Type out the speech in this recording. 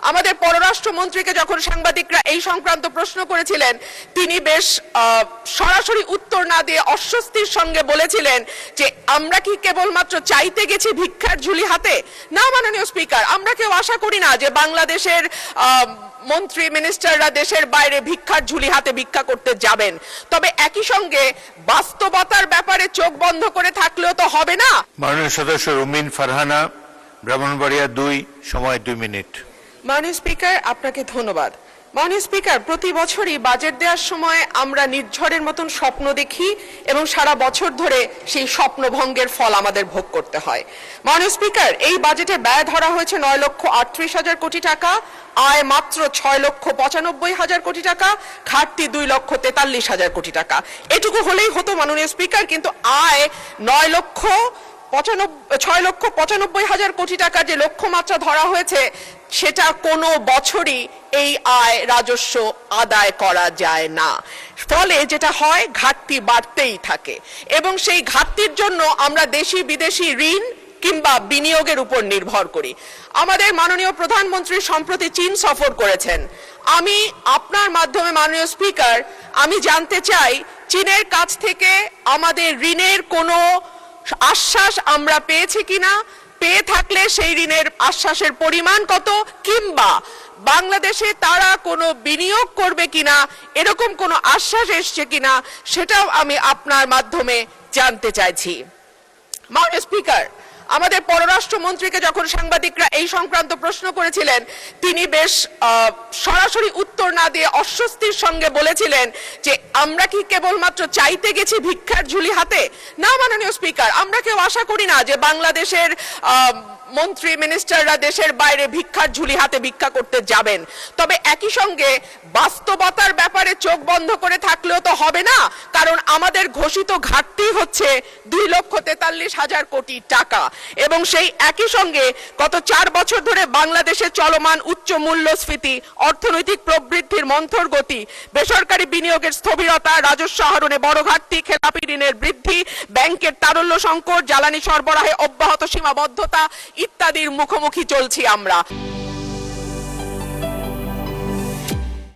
আমাদের পররাষ্ট্রমন্ত্রীকে যখন সাংবাদিকরা এই সংক্রান্ত প্রশ্ন করেছিলেন তিনি বেশ সরাসরি উত্তর না দিয়ে অস্বস্তির সঙ্গে বলেছিলেন যে আমরা কি কেবলমাত্র চাইতে গেছি ভিক্ষার ঝুলি হাতে। না মাননীয় স্পিকার, আমরা কেউ আশা করি না যে বাংলাদেশের মন্ত্রী মিনিস্টাররা দেশের বাইরে ভিক্ষার ঝুলি হাতে ভিক্ষা করতে যাবেন। তবে একই সঙ্গে বাস্তবতার ব্যাপারে চোখ বন্ধ করে থাকলেও তো হবে না। মাননীয় সদস্য রুমিন ফারহানা, ব্রাহ্মণবাড়িয়া 2, সময় 2 মিনিট। মাননীয় স্পিকার, আপনাকে ধন্যবাদ। মাননীয় স্পিকার, প্রতি বছরই বাজেট দেওয়ার সময় আমরা নির্ঝরের মতন স্বপ্ন দেখি এবং সারা বছর ধরে সেই স্বপ্নভঙ্গের ফল আমাদের ভোগ করতে হয়। মাননীয় স্পিকার, এই বাজেটে ব্যয় ধরা হয়েছে 9,38,000 কোটি টাকা, আয় মাত্র 6,95,000 কোটি টাকা, ঘাটতি 2,43,000 কোটি টাকা। এটুকু হলেই হতো মাননীয় স্পিকার, কিন্তু আয় 6,95,000 কোটি টাকা যে লক্ষ্যমাত্রা ধরা হয়েছে সেটা কোনো বছরই এই আয় রাজস্ব আদায় করা যায় না। ফলে যেটা হয়, ঘাটতি বাড়তেই থাকে এবং সেই ঘাটতির জন্য আমরা দেশি বিদেশি ঋণ কিংবা বিনিয়োগের উপর নির্ভর করি। আমাদের মাননীয় প্রধানমন্ত্রী সম্প্রতি চীন সফর করেছেন। আমি আপনার মাধ্যমে মাননীয় স্পিকার, আমি জানতে চাই চীনের কাছ থেকে আমাদের ঋণের কোনো আশ্বাস আমরা পেয়েছি কিনা, পেয়ে থাকলে সেই ঋণের আশ্বাসের পরিমাণ কত, কিংবা বাংলাদেশে তারা কোনো বিনিয়োগ করবে কিনা এরকম কোনো আশ্বাস এসছে কিনা সেটাও আমি আপনার মাধ্যমে জানতে চাইছি। মাননীয় স্পিকার, আমাদের পররাষ্ট্রমন্ত্রীকে যখন সাংবাদিকরা এই সংক্রান্ত প্রশ্ন করেছিলেন তিনি বেশ সরাসরি উত্তর না দিয়ে অস্বস্তির সঙ্গে বলেছিলেন যে আমরা কি কেবলমাত্র চাইতে গেছি ভিক্ষার ঝুলি হাতে। না মাননীয় স্পিকার, আমরা কেউ আশা করি না যে বাংলাদেশের মন্ত্রী মিনিস্টাররা দেশের বাইরে ভিক্ষার ঝুলি হাতে ভিক্ষা করতে যাবেন। তবে একই সঙ্গে বাস্তবতার ব্যাপারে চোখ বন্ধ করে থাকলেও তো হবে না, কারণ আমাদের ঘোষিত ঘাটতি হচ্ছে 2,43,000 কোটি টাকা এবং সেই একই সঙ্গে গত 4 বছর ধরে বাংলাদেশে চলমান উচ্চ মূল্যস্ফীতি, অর্থনৈতিক প্রবৃদ্ধির মন্থর গতি, বেসরকারি বিনিয়োগের স্থবিরতা, রাজস্ব আহরণে বড় ঘাটতি, খেলাপি ঋণের বৃদ্ধি, ব্যাংকের তারল্য সংকট, জ্বালানি সরবরাহে অব্যাহত সীমাবদ্ধতা ইত্যাদির মুখোমুখি চলছি আমরা।